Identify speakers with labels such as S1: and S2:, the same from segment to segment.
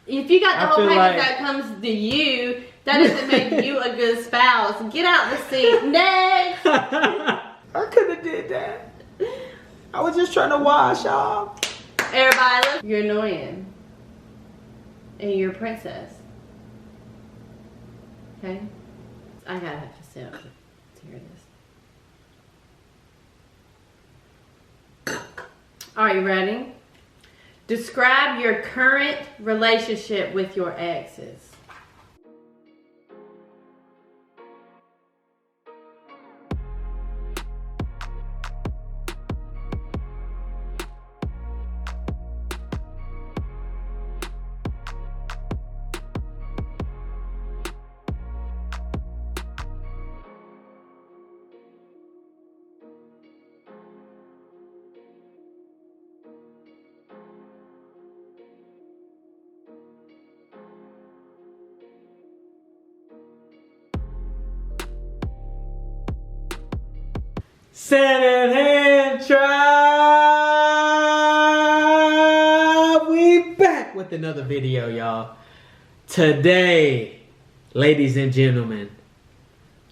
S1: If you got the whole package
S2: like...
S1: that comes to you, that doesn't make you a good spouse. Get out the seat. Next.
S2: I could have did that. I was just trying to wash off.
S1: Everybody, look. You're annoying. And you're a princess. Okay? I gotta have to sit up to hear this. Are you ready? Describe your current relationship with your exes.
S2: Sann and Hann tribe. We back with another video, y'all. Today, ladies and gentlemen,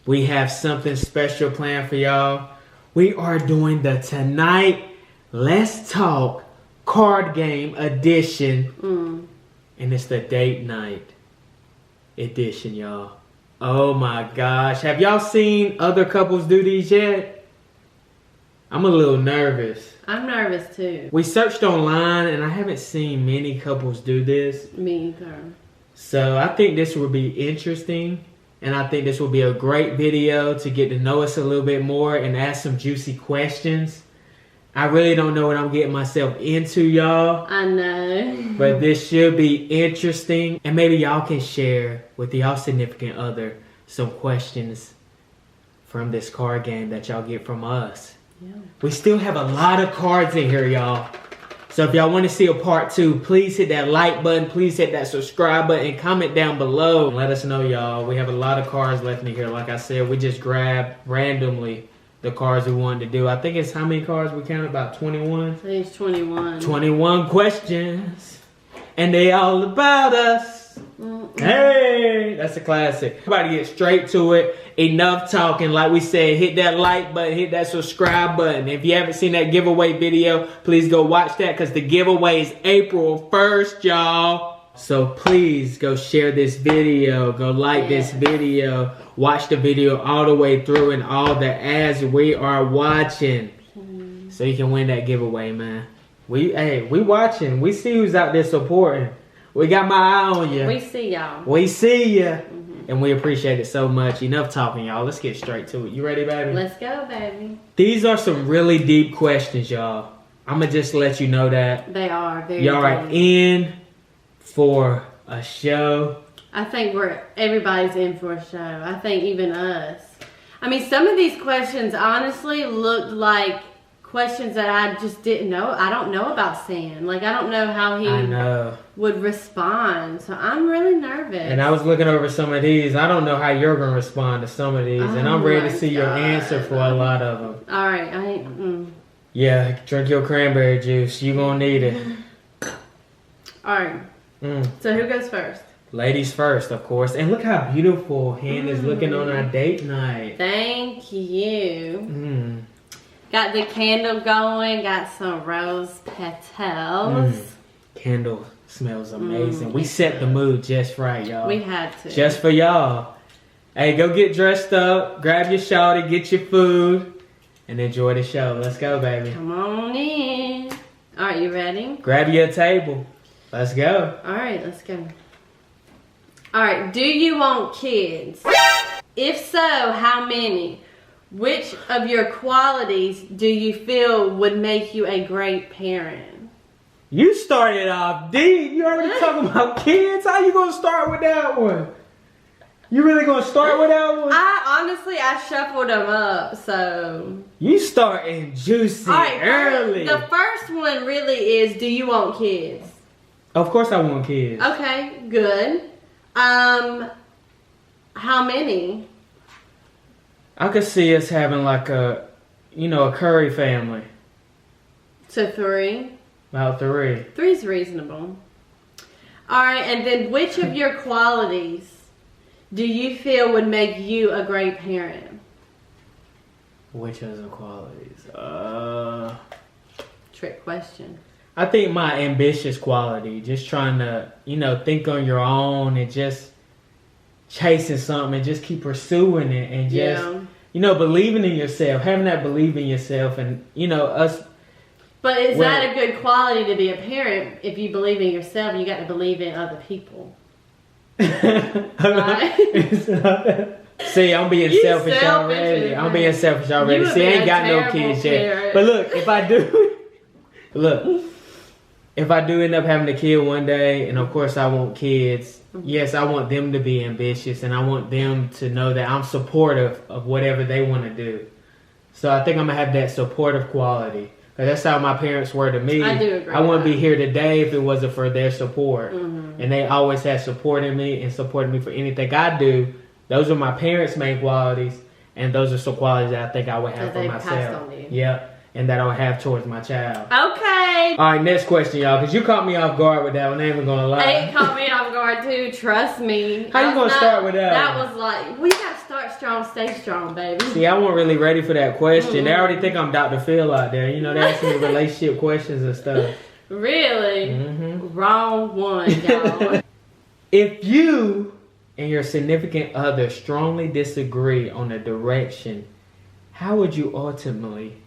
S2: we have something special planned for y'all. We are doing the Tonight Let's Talk card game edition. And it's the date night edition, y'all. Oh my gosh. Have y'all seen other couples do these yet? I'm a little nervous.
S1: I'm nervous too.
S2: We searched online and I haven't seen many couples do this.
S1: Me either.
S2: So I think this will be interesting. And I think this will be a great video to get to know us a little bit more and ask some juicy questions. I really don't know what I'm getting myself into, y'all.
S1: I know.
S2: But this should be interesting. And maybe y'all can share with y'all significant other some questions from this card game that y'all get from us. Yeah. We still have a lot of cards in here, y'all. So if y'all want to see a part 2, please hit that like button. Please hit that subscribe button and comment down below. Let us know, y'all. We have a lot of cards left in here. Like I said, we just grabbed randomly the cards we wanted to do. I think it's how many cards we counted? About 21?
S1: I think it's 21.
S2: 21 questions. And they all about us. Hey, that's a classic. Everybody get straight to it. Enough talking. Like we said, hit that like button, hit that subscribe button. If you haven't seen that giveaway video, please go watch that because the giveaway is April 1st, y'all. So please go share this video. Go like this video. Watch the video all the way through and all the ads we are watching. So you can win that giveaway, man. We watching. We see who's out there supporting. We got my eye on you.
S1: We see y'all.
S2: We see you. And we appreciate it so much. Enough talking, y'all. Let's get straight to it. You ready, baby?
S1: Let's go, baby.
S2: These are some really deep questions, y'all. I'm going to just let you know that.
S1: They are very
S2: y'all are in for a show.
S1: I think everybody's in for a show. I think even us. I mean, some of these questions honestly looked like questions that I just didn't know. I don't know about Sann. Like, I don't know how he would respond. So I'm really nervous. And
S2: I was looking over some of these. I don't know how you're going to respond to some of these. And I'm ready to see your answer for a lot of them.
S1: All right.
S2: Yeah, drink your cranberry juice. You're going to need it.
S1: All right. So who goes first?
S2: Ladies first, of course. And look how beautiful Hann is looking on our date night.
S1: Thank you. Got the candle going. Got some rose petals.
S2: Candle smells amazing. We set the mood just right, y'all.
S1: We had to.
S2: Just for y'all. Hey, go get dressed up. Grab your shawty. Get your food. And enjoy the show. Let's go, baby.
S1: Come on in. All right, you ready?
S2: Grab your table. Let's go.
S1: All right, let's go. All right, do you want kids? If so, how many? Which of your qualities do you feel would make you a great parent?
S2: You started off deep. You already talking about kids? How you going to start with that one? You really going to start with that one?
S1: I shuffled them up, so.
S2: You starting juicy early.
S1: The first one really is, do you want kids?
S2: Of course I want kids.
S1: Okay, good. How many?
S2: I could see us having like a Curry family.
S1: So 3?
S2: About 3.
S1: 3's reasonable. All right, and then which of your qualities do you feel would make you a great parent?
S2: Which of the qualities?
S1: Trick question.
S2: I think my ambitious quality, just trying to, think on your own and just chasing something and just keep pursuing it and just, believing in yourself, having that belief in yourself and, us.
S1: But is that a good quality to be a parent? If you believe in yourself, you got to believe in other people. Right?
S2: See, I'm being selfish already. I'm being selfish already. See, I ain't got no kids yet. But look, if I do end up having a kid one day, and of course I want kids, yes, I want them to be ambitious, and I want them to know that I'm supportive of whatever they want to do. So I think I'm going to have that supportive quality. Because that's how my parents were to me.
S1: I do agree.
S2: I wouldn't be here today if it wasn't for their support.
S1: Mm-hmm.
S2: And they always had supported me and supported me for anything I do. Those are my parents' main qualities, and those are some qualities that I think I would have for myself. Yep. And that I would have towards my child.
S1: Okay.
S2: All right, next question, y'all, because you caught me off guard with that one. I ain't even gonna lie.
S1: It caught me off guard too. Trust me.
S2: How you gonna start with that?
S1: That was like, we gotta start strong, stay strong, baby.
S2: See, I wasn't really ready for that question. They already think I'm Dr. Phil out there. They asking me relationship questions and stuff.
S1: Really?
S2: Mm-hmm.
S1: Wrong one, y'all.
S2: If you and your significant other strongly disagree on a direction, how would you ultimately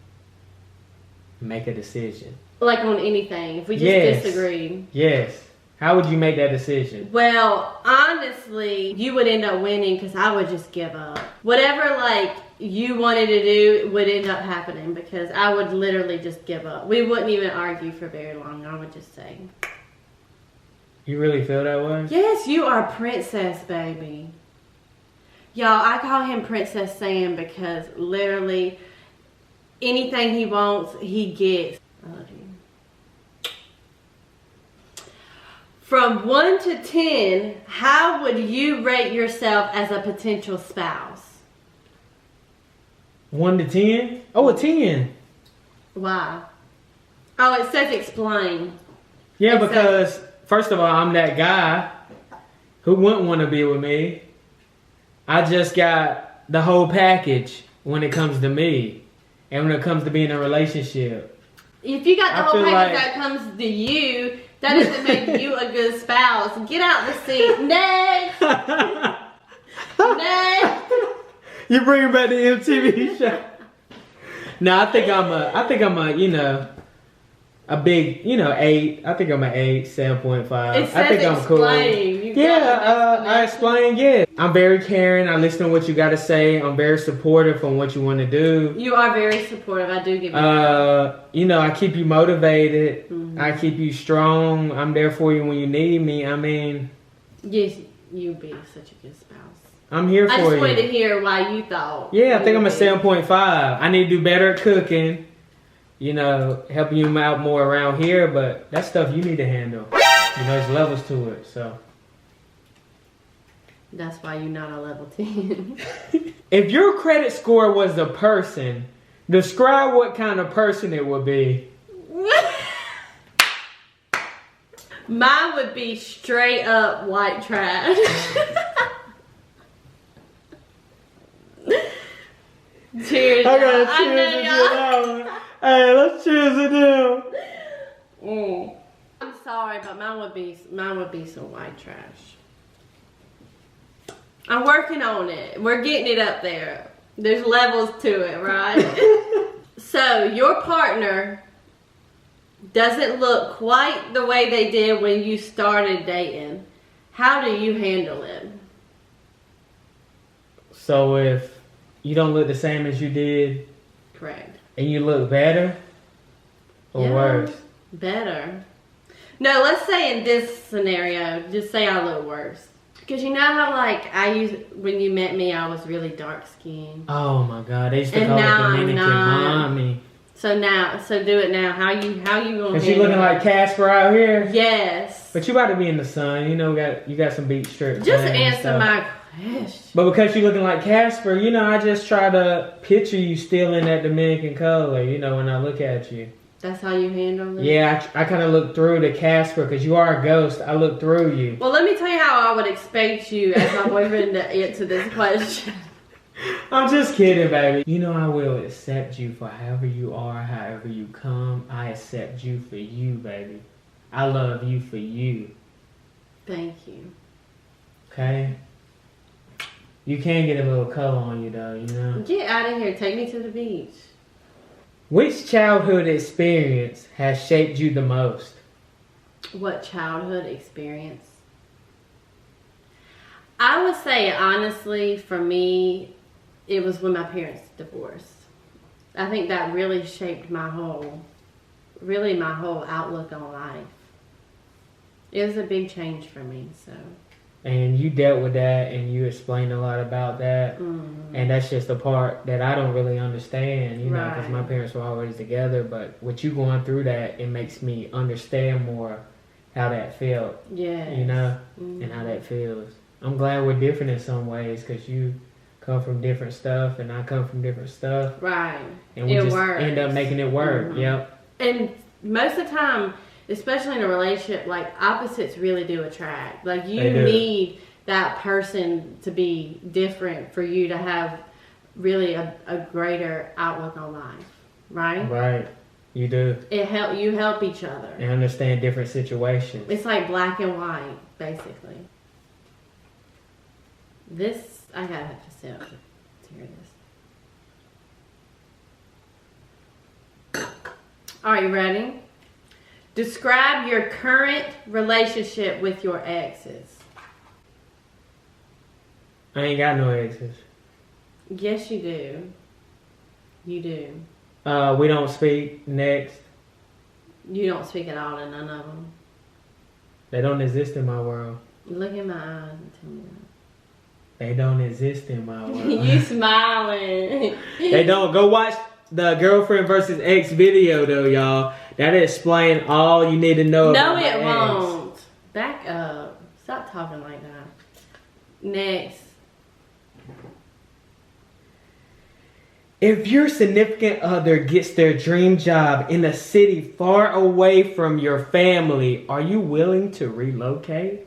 S2: make a decision?
S1: Like on anything, if we just disagree.
S2: Yes. How would you make that decision?
S1: Well, honestly, you would end up winning because I would just give up. Whatever, you wanted to do would end up happening because I would literally just give up. We wouldn't even argue for very long. I would just say.
S2: You really feel that way?
S1: Yes, you are princess, baby. Y'all, I call him Princess Sann because literally anything he wants, he gets. I love you. From 1 to 10, how would you rate yourself as a potential spouse?
S2: 1 to 10? Oh, a 10.
S1: Why? Oh, it says explain.
S2: Yeah, because first of all, I'm that guy who wouldn't want to be with me. I just got the whole package when it comes to me and when it comes to being in a relationship.
S1: If you got the whole package that comes to you, that doesn't make you a good spouse. Get out the seat. Next. Next.
S2: You bringing back the MTV show. No, I think I'm a big, 8. I think I'm an 8, 7.5. I think I'm cool. I explain, yeah. I'm very caring. I listen to what you got to say. I'm very supportive on what you want to do.
S1: You are very supportive. I do give you
S2: I keep you motivated.
S1: Mm-hmm.
S2: I keep you strong. I'm there for you when you need me. I mean...
S1: Yes, you'd be such a good spouse.
S2: I'm here for you.
S1: I just wanted to hear why you thought.
S2: Yeah, I think I'm a 7.5. I need to do better at cooking. Helping you out more around here, but that's stuff you need to handle. There's levels to it, so.
S1: That's why you're not a level 10.
S2: If your credit score was a person, describe what kind of person it would be.
S1: Mine would be straight up white trash. Cheers.
S2: I gotta cheers to that one. Hey, let's cheers to them.
S1: I'm sorry, but mine would be some white trash. I'm working on it. We're getting it up there. There's levels to it, right? So your partner doesn't look quite the way they did when you started dating. How do you handle it?
S2: So if you don't look the same as you did,
S1: correct,
S2: and you look better or worse?
S1: Better. No, let's say in this scenario, just say I look worse. Because you know how when you met me, I was really dark skinned.
S2: Oh my God, they used to call it Dominican mommy.
S1: So do it now. How you gonna?
S2: Is she looking like Casper out here?
S1: Yes.
S2: But you about to be in the sun. You got some beach strips.
S1: Just answer my question.
S2: But because you looking like Casper, I just try to picture you still in that Dominican color. When I look at you.
S1: That's how you handle it?
S2: Yeah, I kind of look through the Casper because you are a ghost. I look through you.
S1: Well, let me tell you how I would expect you as my boyfriend to answer this question.
S2: I'm just kidding, baby. You know I will accept you for however you are, however you come. I accept you for you, baby. I love you for you.
S1: Thank you.
S2: Okay? You can get a little color on you, though, you know?
S1: Get out of here. Take me to the beach.
S2: Which childhood experience has shaped you the most?
S1: What childhood experience? I would say, honestly, for me, it was when my parents divorced. I think that really shaped my whole outlook on life. It was a big change for me, so.
S2: And you dealt with that and you explained a lot about that.
S1: Mm-hmm.
S2: And that's just the part that I don't really understand, you know, because
S1: Right.
S2: my parents were always together. But with you going through that, it makes me understand more how that felt,
S1: Yeah.
S2: you know,
S1: Mm-hmm.
S2: and how that feels. I'm glad we're different in some ways because you come from different stuff and I come from different stuff.
S1: Right.
S2: And we
S1: It
S2: just
S1: works.
S2: end up making it work.
S1: Mhm.
S2: Yep.
S1: And most of the time, especially in a relationship, like opposites really do attract. Like you
S2: They do.
S1: need that person to be different for you to have really a greater outlook on life, right?
S2: Right. You do.
S1: You help each other.
S2: And understand different situations.
S1: It's like black and white, basically. This I gotta have to sit up to hear this. All right, you ready? Describe your current relationship with your exes.
S2: I ain't got no exes.
S1: Yes, you do. You do.
S2: We don't speak. Next.
S1: You don't speak at all to none of them.
S2: They don't exist in my world.
S1: Look in my eyes and tell me
S2: They don't exist in my
S1: that.
S2: world.
S1: You smiling.
S2: They don't. Go watch the girlfriend versus ex video though, y'all. That'll explain all you need to know
S1: No,
S2: about
S1: it
S2: my ex.
S1: won't. Back up. Stop talking like that. Next.
S2: If your significant other gets their dream job in a city far away from your family, are you willing to relocate?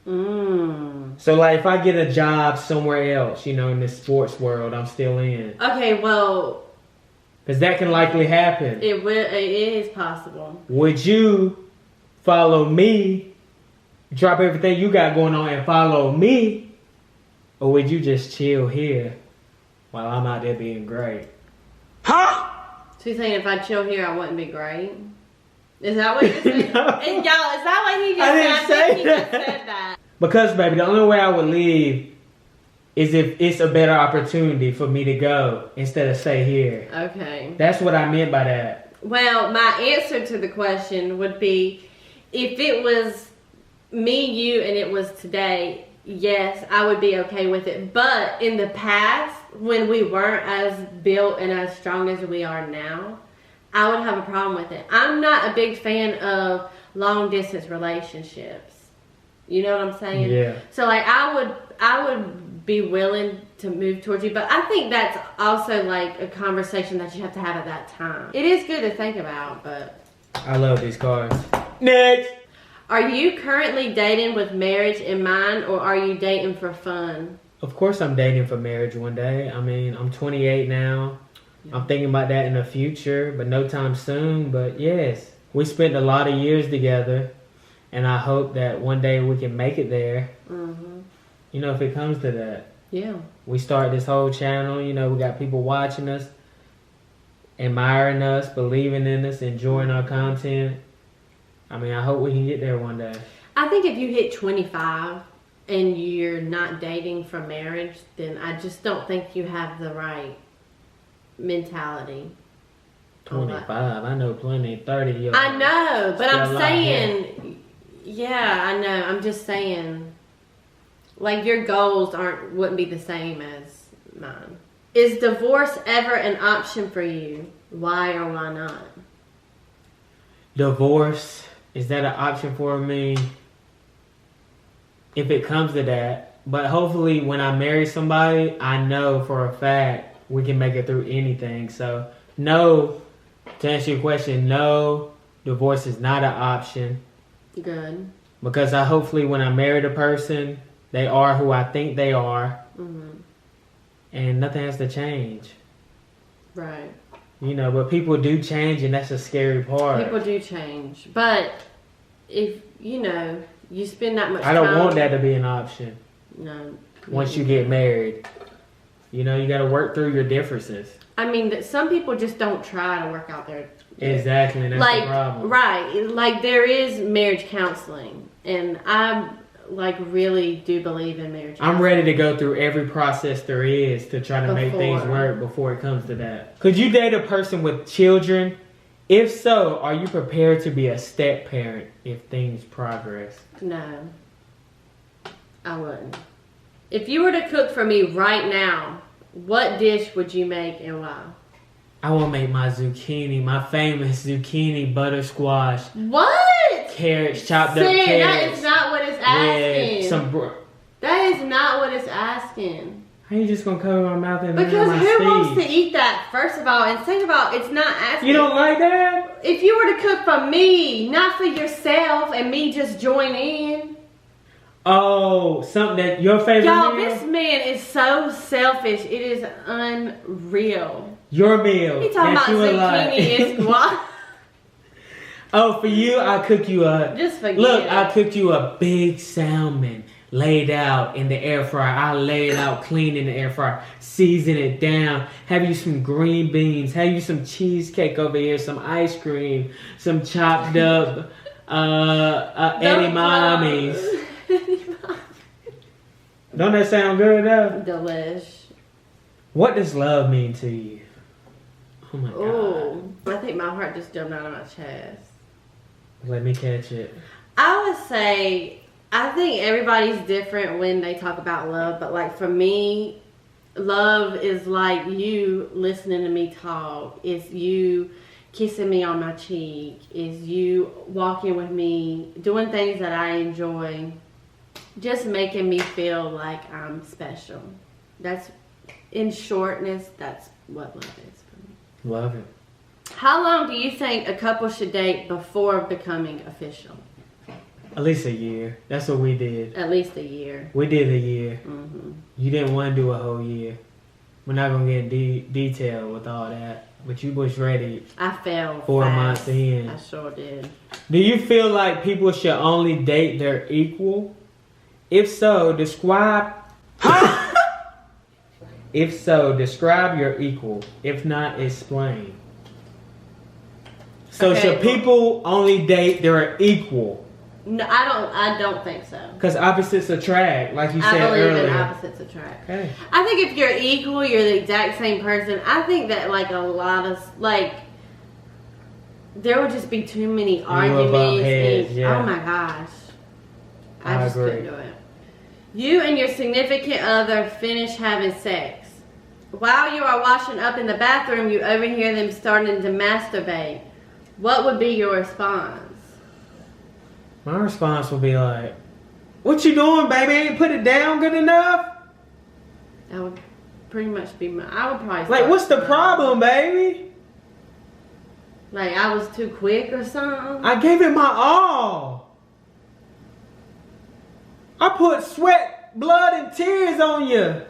S2: So like if I get a job somewhere else, you know, in the sports world I'm still in.
S1: Okay, well,
S2: Because that can likely happen.
S1: it is possible.
S2: Would you follow me, drop everything you got going on and follow me? Or would you just chill here while I'm out there being great?
S1: So you're saying if I chill here, I wouldn't be great? Is that what you're saying?
S2: No.
S1: And y'all, is that what he just
S2: I
S1: said?
S2: didn't
S1: I
S2: say
S1: think he just
S2: that.
S1: said that.
S2: Because, baby, the only way I would leave is if it's a better opportunity for me to go instead of stay here.
S1: Okay.
S2: That's what I meant by that.
S1: Well, my answer to the question would be, if it was me, you, and it was today, yes, I would be okay with it. But in the past, when we weren't as built and as strong as we are now, I would have a problem with it. I'm not a big fan of long distance relationships. You know what I'm saying?
S2: Yeah.
S1: So like I would be willing to move towards you, but I think that's also like a conversation that you have to have at that time. It is good to think about, but
S2: I love these cards. Next!
S1: are you currently dating with marriage in mind, or are you dating for fun?
S2: Of course I'm dating for marriage one day. I mean, I'm 28 now.
S1: Yeah.
S2: I'm thinking about that in the future, but no time soon. But yes, we spent a lot of years together, and I hope that one day we can make it there.
S1: Mm-hmm.
S2: You know, if it comes to that.
S1: Yeah.
S2: We start this whole channel, you know, we got people watching us, admiring us, believing in us, enjoying our content. I mean, I hope we can get there one day.
S1: I think if you hit 25 and you're not dating for marriage, then I just don't think you have the right mentality.
S2: 25, I know plenty, 30 years.
S1: I know, but
S2: Still
S1: I'm
S2: alive,
S1: saying, yeah, I know. I'm just saying, like your goals wouldn't be the same as mine. Is divorce ever an option for you? Why or why not?
S2: Divorce, is that an option for me? If it comes to that. But hopefully when I marry somebody, I know for a fact we can make it through anything. So no, To answer your question, no, divorce is not an option.
S1: Good.
S2: Because hopefully when I marry the person, they are who I think they are.
S1: Mm-hmm.
S2: And nothing has to change.
S1: Right.
S2: You know, but people do change, and that's a scary part.
S1: People do change. But if, you know, you spend that much time...
S2: I don't want that to be an option.
S1: No.
S2: Once you get married. You know, you got to work through your differences.
S1: I mean, some people just don't try to work out their...
S2: Exactly, and that's the problem.
S1: Right. Like, there is marriage counseling. And I, like, really do believe in marriage counseling.
S2: I'm ready to go through every process there is to try to make things work before it comes to that. Could you date a person with children? If so, are you prepared to be a step parent if things progress?
S1: No. I wouldn't. If you were to cook for me right now, what dish would you make and why?
S2: I will make my zucchini, my famous zucchini butter squash.
S1: What?
S2: Carrots, chopped up carrots.
S1: That is not what it's asking.
S2: Yeah,
S1: that is not what it's asking.
S2: How you just gonna cover my mouth and
S1: because
S2: my
S1: who wants to eat that, first of all? And second of all, it's not asking.
S2: You don't like that?
S1: If you were to cook for me, not for yourself, and me just join in.
S2: Oh, something that your favorite
S1: Y'all,
S2: meal?
S1: this man is so selfish. It is unreal.
S2: Your meal.
S1: He talking about zucchini and squash.
S2: Oh, for you, I cook you a...
S1: Just forget
S2: Look,
S1: it.
S2: I cooked you a big salmon laid out in the air fryer. I lay it out clean in the air fryer. Season it down. Have you some green beans. Have you some cheesecake over here. Some ice cream. Some chopped up edamames. Don't that sound good though?
S1: Delish.
S2: What does love mean to you? Oh my God.
S1: Ooh, I think my heart just jumped out of my chest.
S2: Let me catch it.
S1: I would say, I think everybody's different when they talk about love, but like for me, love is like you listening to me talk. It's you kissing me on my cheek. It's you walking with me, doing things that I enjoy. Just making me feel like I'm special. That's, in shortness, that's what love is for me.
S2: Love it.
S1: How long do you think a couple should date before becoming official?
S2: At least a year. That's what we did.
S1: At least a year.
S2: We did a year.
S1: Mm-hmm.
S2: You didn't want to do a whole year. We're not going to get detailed with all that. But you was ready.
S1: I fell
S2: 4
S1: fast.
S2: months in.
S1: I sure did.
S2: Do you feel like people should only date their equal? If so, describe... If so, describe your equal. If not, explain. So
S1: Okay,
S2: should people only date their equal?
S1: No, I don't think so.
S2: Because opposites attract, like you said
S1: I believe
S2: earlier.
S1: in opposites attract.
S2: Okay.
S1: I think if you're equal, you're the exact same person. I think that like a lot of like there would just be too many arguments.
S2: heads, yeah.
S1: Oh my gosh, I just
S2: agree.
S1: couldn't do it. You and your significant other finish having sex. While you are washing up in the bathroom, you overhear them starting to masturbate. What would be your response?
S2: My response would be like, "What you doing, baby? Ain't put it down good enough?"
S1: That would pretty much be my. I would probably
S2: Like,
S1: start
S2: what's the
S1: crying.
S2: problem, baby?
S1: Like I was too quick or something.
S2: I gave it my all. I put sweat, blood, and tears on you.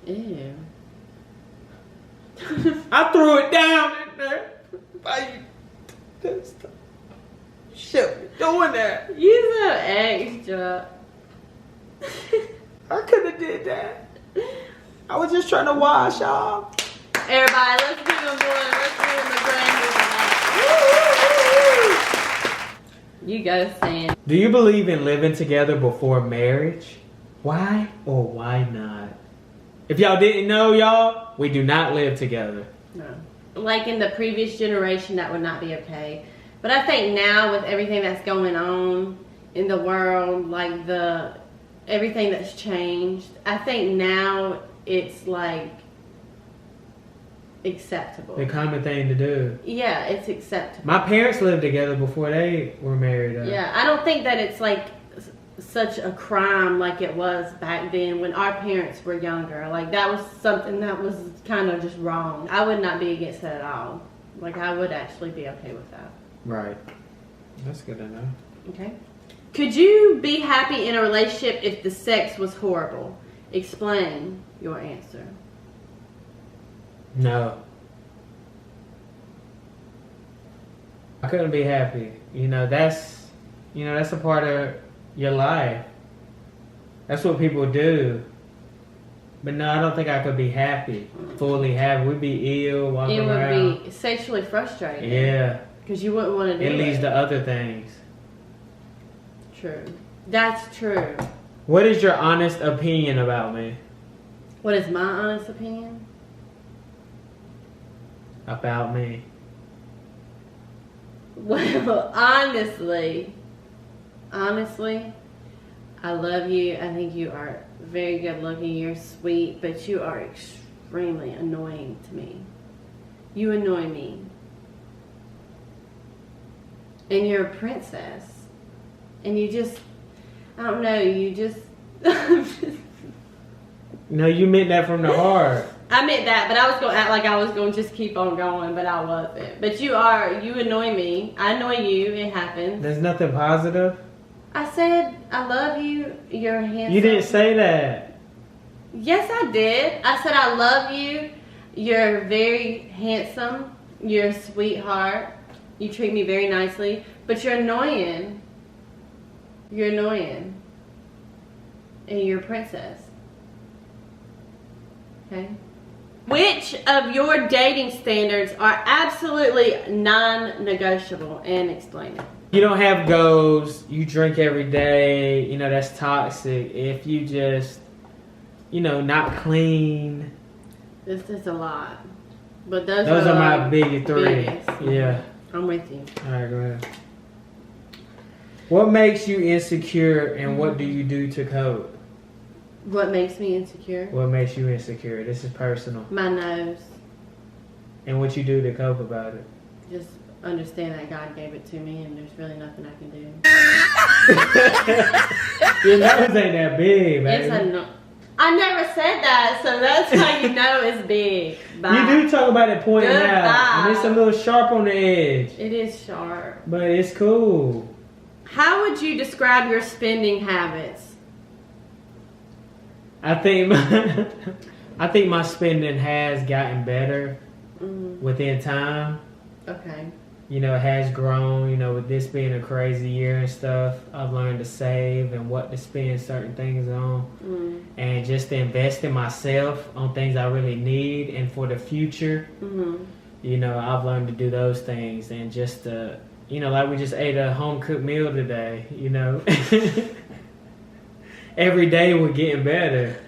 S1: Ew.
S2: I threw it down in there. Why you shouldn't be doing that.
S1: You so extra.
S2: I could have did that. I was just trying to wash off.
S1: Everybody, let's give him one. Let's give him a grand. You go, Sann.
S2: Do you believe in living together before marriage? Why or why not? If y'all didn't know, y'all, we do not live together.
S1: No. Like in the previous generation, that would not be okay. But I think now with everything that's going on in the world, like everything that's changed, I think now it's like acceptable.
S2: The common thing to do.
S1: Yeah, it's acceptable.
S2: My parents lived together before they were married.
S1: Yeah, I don't think that it's like such a crime like it was back then when our parents were younger. Like that was something that was kind of just wrong. I would not be against that at all. Like, I would actually be okay with that.
S2: Right. That's good to know.
S1: Okay. Could you be happy in a relationship if the sex was horrible? Explain your answer.
S2: No. I couldn't be happy. That's a part of your life. That's what people do. But no, I don't think I could be happy. Fully happy. We'd be ill, walking around.
S1: It would be sexually frustrating.
S2: Yeah.
S1: Because you wouldn't want to do it.
S2: It leads to other things.
S1: True. That's true.
S2: What is your honest opinion about me?
S1: What is my honest opinion?
S2: About me.
S1: Well, honestly, I love you. I think you are very good looking. You're sweet, but you are extremely annoying to me. You annoy me. And you're a princess. And you just, I don't know, you just...
S2: No, you meant that from the heart.
S1: I meant that, but I was going to act like I was going to just keep on going, but I wasn't. But you annoy me. I annoy you. It happens.
S2: There's nothing positive?
S1: I said, I love you. You're handsome.
S2: You didn't say that.
S1: Yes, I did. I said, I love you. You're very handsome. You're a sweetheart. You treat me very nicely. But you're annoying. You're annoying. And you're a princess. Okay? Which of your dating standards are absolutely non-negotiable? And explain it.
S2: You don't have goals. You drink every day. That's toxic. If you just, not clean.
S1: This is a lot. But those
S2: are my big three.
S1: Biggest.
S2: Yeah.
S1: I'm with you.
S2: Alright, go ahead. What makes you insecure and what do you do to cope?
S1: What makes me insecure?
S2: What makes you insecure? This is personal.
S1: My nose.
S2: And what you do to cope about it?
S1: Just understand that God gave it to me and there's really nothing I can do.
S2: Your nose ain't that big, baby.
S1: I never said that, so that's how you know it's big. Bye.
S2: You do talk about it pointing out. And it's a little sharp on the edge.
S1: It is sharp.
S2: But it's cool.
S1: How would you describe your spending habits?
S2: I think my spending has gotten better within time.
S1: Okay.
S2: It has grown. With this being a crazy year and stuff, I've learned to save and what to spend certain things on, and just to invest in myself on things I really need and for the future. I've learned to do those things and just to, like we just ate a home cooked meal today. Every day we're getting better.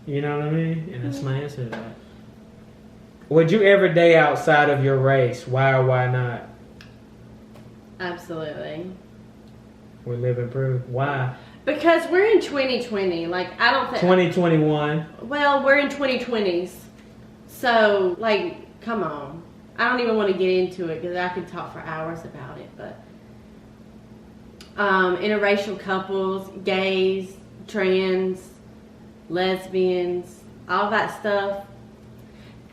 S2: You know what I mean? And that's my answer to that. Would you ever date outside of your race? Why or why not?
S1: Absolutely.
S2: We're living proof. Why?
S1: Because we're in 2020. Like, I don't think...
S2: 2021.
S1: Well, we're in 2020s. So, like, come on. I don't even want to get into it because I could talk for hours about it. But interracial couples, gays, trans, lesbians, all that stuff.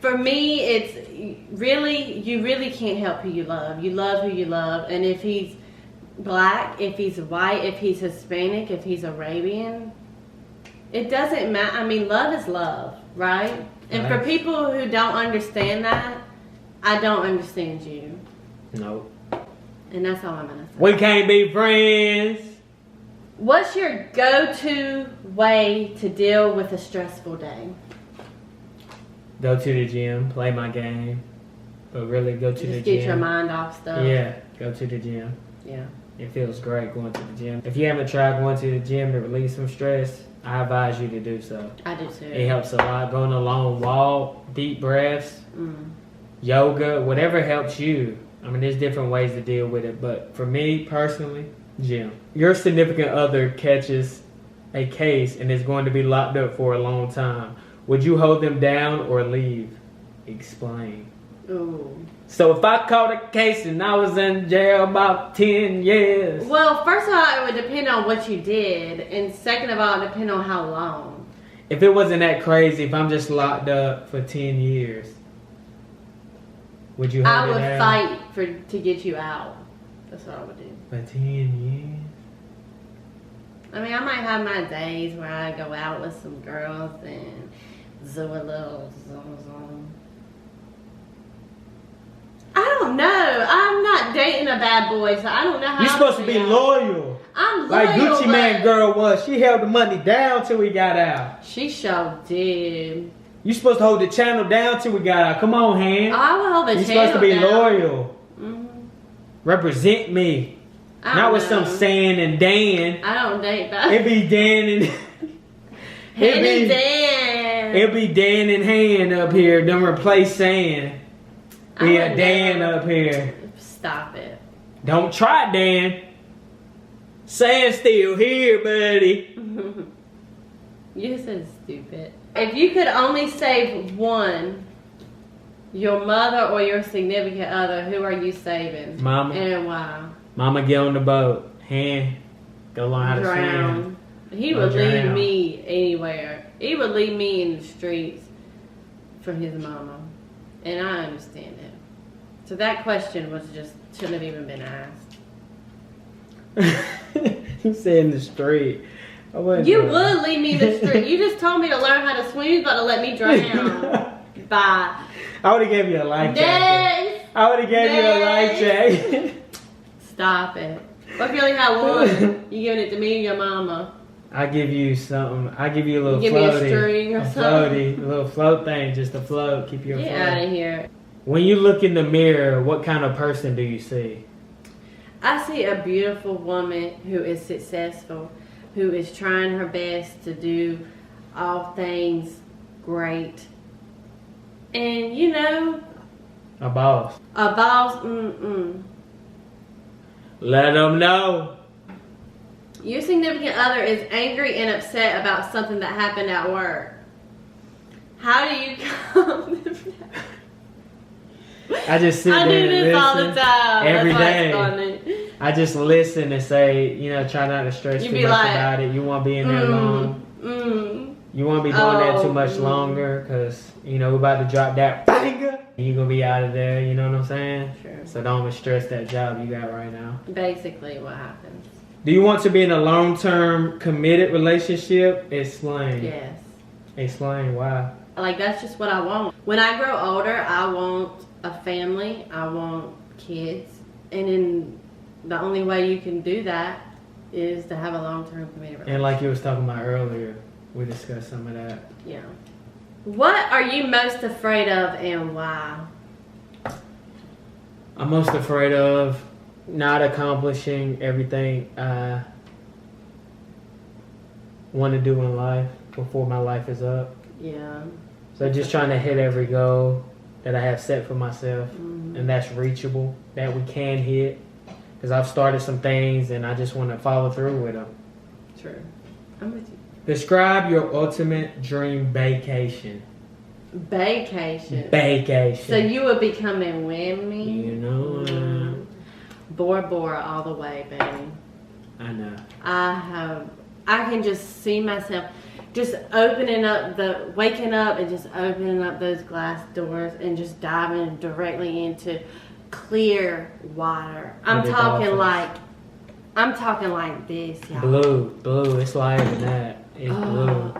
S1: For me, it's really, you really can't help who you love. You love who you love. And if he's black, if he's white, if he's Hispanic, if he's Arabian, it doesn't matter. I mean, love is love, right? And for people who don't understand that, I don't understand you.
S2: No.
S1: And that's all I'm going to say.
S2: We can't be friends.
S1: What's your go-to way to deal with a stressful day?
S2: Go to the gym, play my game, but really go to the gym.
S1: Just get your mind off stuff.
S2: Yeah, go to the gym.
S1: Yeah.
S2: It feels great going to the gym. If you haven't tried going to the gym to release some stress, I advise you to do so.
S1: I do too.
S2: It helps a lot. Going a long walk, deep breaths, yoga, whatever helps you. I mean, there's different ways to deal with it, but for me personally, gym. Your significant other catches a case and is going to be locked up for a long time. Would you hold them down or leave? Explain.
S1: Ooh.
S2: So if I caught a case and I was in jail about 10 years.
S1: Well, first of all, it would depend on what you did. And second of all, it would depend on how long.
S2: If it wasn't that crazy, if I'm just locked up for 10 years. Would you hold
S1: I
S2: it
S1: would
S2: down?
S1: fight to get you out. That's what I would do.
S2: For 10 years?
S1: I mean, I might have my days where I go out with some girls and do a little zoom. I don't know. I'm not dating a bad boy, so I don't know how.
S2: You're supposed to be loyal.
S1: I'm loyal.
S2: Like Gucci Man girl was. She held the money down till we got out.
S1: She sure did.
S2: You supposed to hold the channel down till we got out. Come on, Hann.
S1: I will hold the
S2: You're
S1: channel
S2: supposed to be
S1: down.
S2: loyal.
S1: Mm-hmm.
S2: Represent me.
S1: I
S2: Not
S1: don't
S2: with
S1: know.
S2: some Sann and Dan.
S1: I don't date that.
S2: It be Dan and
S1: Hann and Dan.
S2: It be Dan and Hann up here. Don't replace Sann. We a Dan up here.
S1: Stop it.
S2: Don't try Dan. Sann's still here, buddy.
S1: You're so stupid. If you could only save one, your mother or your significant other, who are you saving?
S2: Mama.
S1: And why?
S2: Mama, get on the boat. Hann, go learn how to swim.
S1: Drown. He
S2: Go
S1: would leave
S2: drown.
S1: me anywhere. He would leave me in the streets for his mama. And I understand it. So that question shouldn't have even been asked.
S2: You said in the street.
S1: You would leave me in the street. You just told me to learn how to swim. You about to let me drown. Bye.
S2: I would have gave you a life jacket.
S1: Next.
S2: I would have gave you a life jacket.
S1: Stop it. What if you only have one? You giving it to me or your mama?
S2: I give you something. I give you a little
S1: You give me a
S2: floaty.
S1: string or
S2: a
S1: something?
S2: floaty. A little float thing just to float. Keep you
S1: Get
S2: afloat.
S1: out of here.
S2: When you look in the mirror, what kind of person do you see?
S1: I see a beautiful woman who is successful, who is trying her best to do all things great. And, you know,
S2: A boss.
S1: a boss,
S2: Let them know.
S1: Your significant other is angry and upset about something that happened at work. How do you come?
S2: I just sit
S1: I
S2: there
S1: do
S2: and
S1: this all the
S2: listen
S1: time.
S2: every
S1: That's why
S2: day.
S1: it's funny.
S2: I just listen and say, try not to stress
S1: You
S2: too
S1: be
S2: much
S1: like,
S2: about it. You won't be in there long. You won't be doing that too much longer because, we're about to drop that banger. You're going to be out of there, you know what I'm saying?
S1: Sure.
S2: So don't even stress that job you got right now.
S1: Basically what happens.
S2: Do you want to be in a long-term committed relationship? Explain.
S1: Yes.
S2: Explain why.
S1: Like, that's just what I want. When I grow older, I want a family. I want kids. And then the only way you can do that is to have a long-term committed relationship.
S2: And like you was talking about earlier, we discussed some of that.
S1: Yeah. What are you most afraid of and why?
S2: I'm most afraid of not accomplishing everything I want to do in life before my life is up.
S1: Yeah.
S2: So just trying to hit every goal that I have set for myself, and that's reachable, that we can hit. Because I've started some things and I just want to follow through with them.
S1: True. I'm with you.
S2: Describe your ultimate dream vacation.
S1: Vacation.
S2: Vacation.
S1: So you would be coming with me?
S2: You know,
S1: Bora Bora all the way, baby.
S2: I know.
S1: I can just see myself just waking up and just opening up those glass doors and just diving directly into clear water. I'm talking like this, y'all.
S2: Blue. It's lighter than that. It's blue.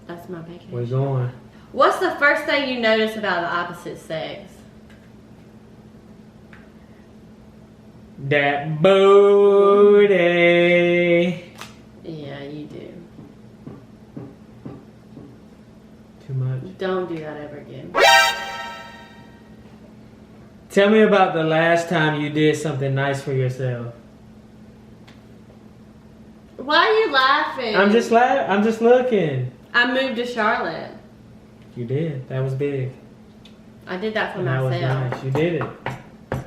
S1: That's my vacation.
S2: We're going.
S1: What's the first thing you notice about the opposite sex?
S2: That booty.
S1: Yeah, you do.
S2: Too much.
S1: Don't do that ever again.
S2: Tell me about the last time you did something nice for yourself.
S1: Why are you laughing?
S2: I'm just looking.
S1: I moved to Charlotte.
S2: You did. That was big.
S1: I did that for
S2: And that
S1: myself.
S2: was nice. You did it.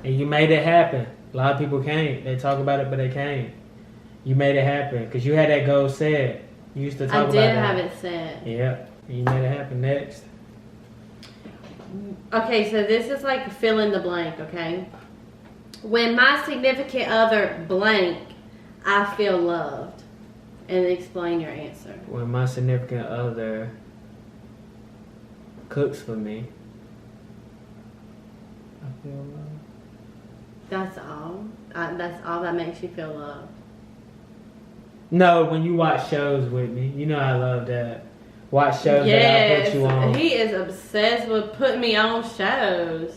S2: And you made it happen. A lot of people can't. They talk about it, but they can't. You made it happen because you had that goal set. You used to talk about that.
S1: I did have it set.
S2: Yep. You made it happen. Next.
S1: Okay, so this is like fill in the blank, okay? When my significant other blank, I feel loved. And explain your answer.
S2: When my significant other cooks for me. I feel loved.
S1: That's all. That's all that makes you feel loved.
S2: No, when you watch shows with me, you know I love that. Watch shows that I put you on.
S1: He is obsessed with putting me on shows.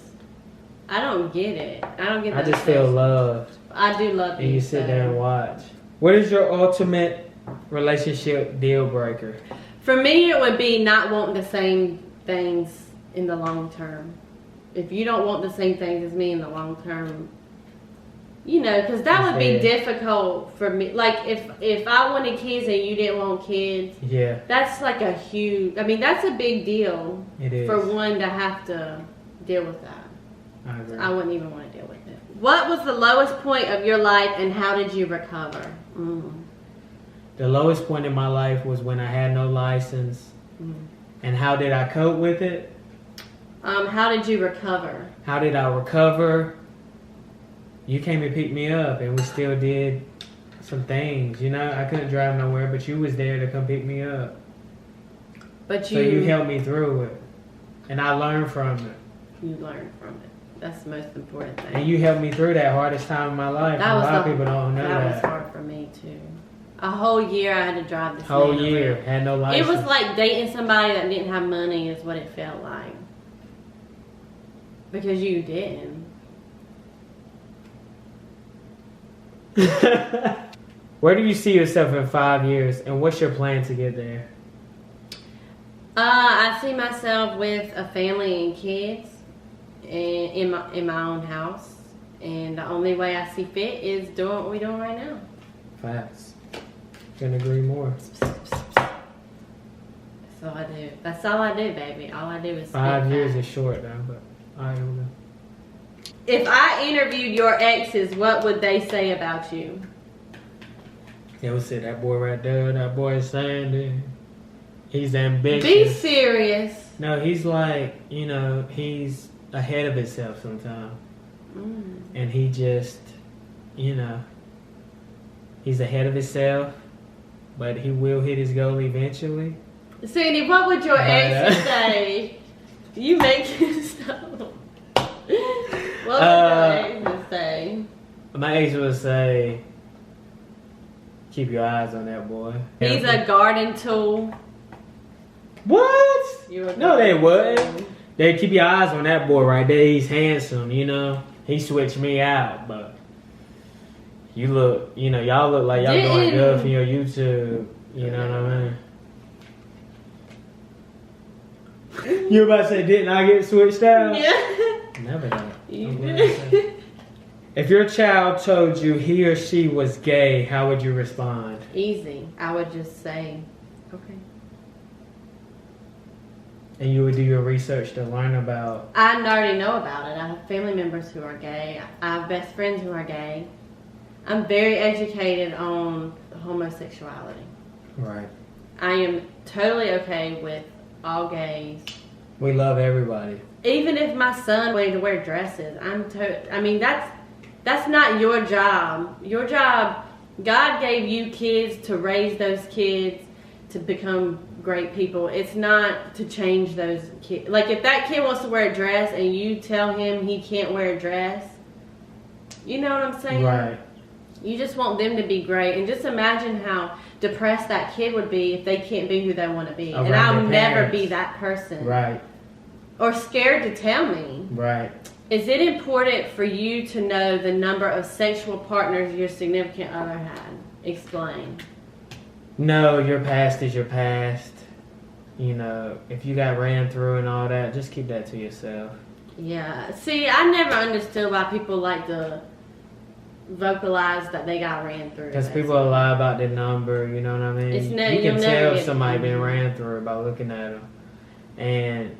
S1: I don't get it. I don't get.
S2: I just feel loved.
S1: I do love you.
S2: And you sit there and watch. What is your ultimate relationship deal breaker?
S1: For me, it would be not wanting the same things in the long term. If you don't want the same things as me in the long term, you know, because that would be difficult for me. Like if I wanted kids and you didn't want kids,
S2: yeah,
S1: that's like a huge. I mean, that's a big deal.
S2: It is.
S1: For one to have to deal with that.
S2: I agree.
S1: I wouldn't even want to deal with it. What was the lowest point of your life and how did you recover?
S2: The lowest point in my life was when I had no license. And how did I cope with it?
S1: How did you recover?
S2: How did I recover? You came and picked me up and we still did some things. You know, I couldn't drive nowhere, but you was there to come pick me up. So you helped me through it. And I learned from it.
S1: You learned from it. That's the most important thing.
S2: And you helped me through that hardest time in my life. A lot of people don't know that.
S1: That was hard for me too. A whole year I had to drive this
S2: whole year, had no license.
S1: It was like dating somebody that didn't have money is what it felt like. Because you didn't.
S2: Where do you see yourself in 5 years and what's your plan to get there?
S1: I see myself with a family and kids in my own house. And the only way I see fit is doing what we're doing right now.
S2: Facts. Couldn't agree more.
S1: That's all I do. That's all I do, baby. All I do is
S2: 5 years is short though, but I don't know.
S1: If I interviewed your exes, what would they say about you?
S2: They would say that boy right there, that boy is Sann, he's ambitious.
S1: Be serious.
S2: No, he's like, you know, he's ahead of himself sometimes. And he just, you know, he's ahead of himself, but he will hit his goal eventually.
S1: Sandy, what would your exes say? You make it so. What would your exes say?
S2: My ex would say, keep your eyes on that boy.
S1: He's a garden tool.
S2: What? No, they wouldn't. They keep your eyes on that boy right there. He's handsome, you know. He switched me out, but you look, you know, y'all look like y'all going good for your YouTube. You know what I mean? You were about to say, didn't I get switched out?
S1: Yeah.
S2: Never done. If your child told you he or she was gay, how would you respond?
S1: Easy. I would just say, okay.
S2: And you would do your research to learn about...
S1: I already know about it. I have family members who are gay. I have best friends who are gay. I'm very educated on homosexuality.
S2: Right.
S1: I am totally okay with all gays.
S2: We love everybody.
S1: Even if my son wanted to wear dresses, I mean, that's not your job. Your job, God gave you kids to raise those kids to become great people. It's not to change those kids. Like if that kid wants to wear a dress and you tell him he can't wear a dress, you know what I'm saying?
S2: Right.
S1: You just want them to be great. And just imagine how depressed that kid would be if they can't be who they want to be. And I'll never be that person.
S2: Right.
S1: Or scared to tell me.
S2: Right.
S1: Is it important for you to know the number of sexual partners your significant other had? Explain.
S2: No, your past is your past. You know, if you got ran through and all that, just keep that to yourself.
S1: Yeah. See, I never understood why people like to vocalize that they got ran through.
S2: Because people lie about their number, you know what I mean? You can tell if somebody been ran through by looking at them. And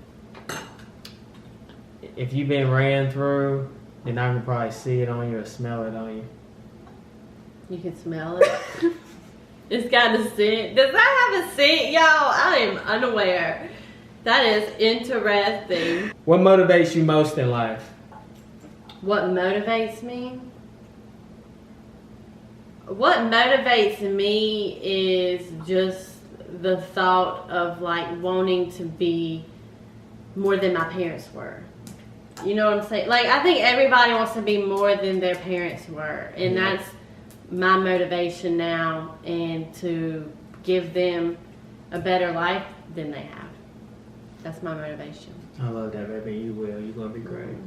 S2: if you've been ran through, then I can probably see it on you or smell it on you.
S1: You can smell it? It's got a scent. Does that have a scent, y'all? I am unaware. That is interesting.
S2: What motivates you most in life?
S1: What motivates me? What motivates me is just the thought of like wanting to be more than my parents were. You know what I'm saying? Like, I think everybody wants to be more than their parents were. And that's my motivation now, and to give them a better life than they have. That's my motivation.
S2: I love that, baby. You will. You're going to be great.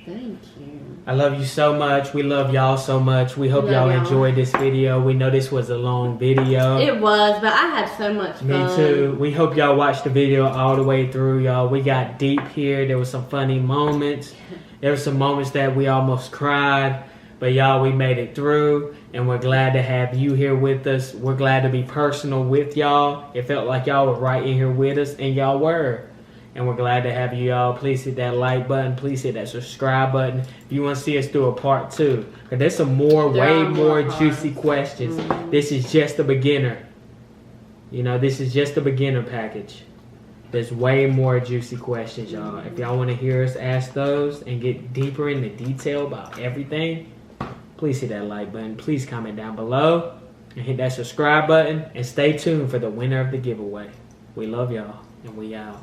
S1: Thank you.
S2: I love you so much. We love y'all so much. We hope y'all enjoyed this video. We know this was a long video.
S1: It was, but I had so much fun.
S2: Me too. We hope y'all watched the video all the way through, y'all. We got deep here. There was some funny moments. There were some moments that we almost cried. But y'all, we made it through. And we're glad to have you here with us. We're glad to be personal with y'all. It felt like y'all were right in here with us. And y'all were. And we're glad to have you all. Please hit that like button. Please hit that subscribe button. If you want to see us do a part 2. Because there's some more, way more juicy questions. This is just the beginner. You know, this is just the beginner package. There's way more juicy questions, y'all. If y'all want to hear us ask those and get deeper into detail about everything, please hit that like button. Please comment down below. And hit that subscribe button. And stay tuned for the winner of the giveaway. We love y'all. And we out.